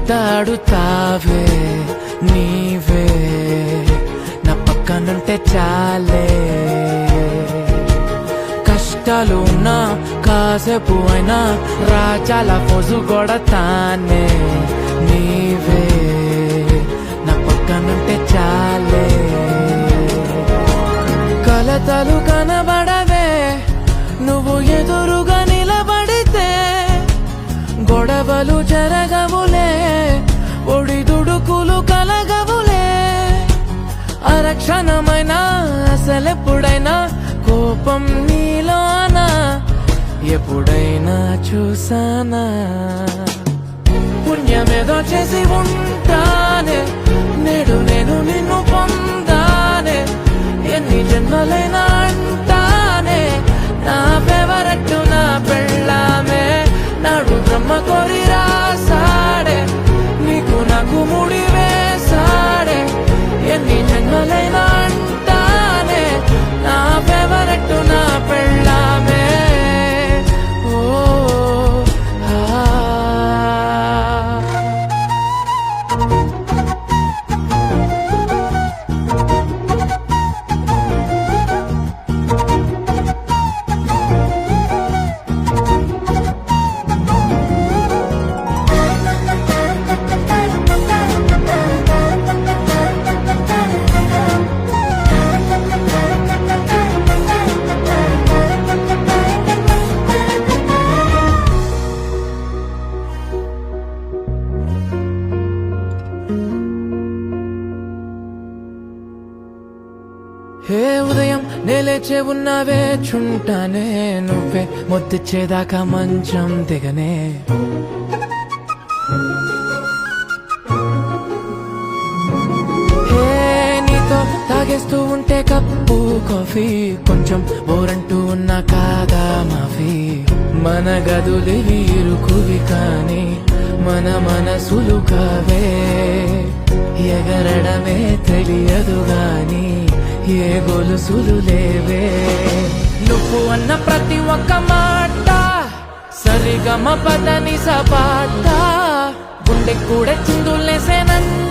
ముద్దాడుతావే నీవే నా పక్కనుంటే చాలే కష్టాలున్నా కాసేపు అయినా రాజాల ఫోజు కొడతానే నీవే నా పక్కనుంటే చాలే కలతలు కనబడవే నువ్వు ఎదురుగా నిలబడితే గొడవలు జరగవులే ఒడిదుడుకులు కలగవులే అరక్షణమైనా అసలెప్పుడైనా కోపం నీలోనా ఎప్పుడైనా చూసానా పుణ్యమేదో చేసి ఉంటానే నేడు నేను నిన్ను పొందానే ఎన్ని జన్మలైనా అంటానే నా ఫేవరెట్ నా పెళ్ళామే నాడు బ్రహ్మ కోరి రాసాడే నీకు నాకు ముడి వేసాడే ఎన్ని జన్మలైనా అంటానే నా ఫేవరెట్ నా పెళ్ళామే ఓ హే ఉదయం నేలేచే ఉన్నావే చుంటానే నువ్వే ముద్దిచ్చేదాకా మంచం దిగనే హే నీతో తాగేస్తూ ఉంటే కప్పు కాఫీ కొంచెం బోరంటూ ఉన్నా కాదా మాఫీ మన గదులివి ఇరుకువి కానీ మన మనసులు కావే ఎగరడమే తెలియదు గాని ఏ గొలుసులు లేవే నువ్వు అన్న ప్రతి ఒక్క మాట సరిగమ పదని సపాట గుండె కూడా చిందులేసే నన్ను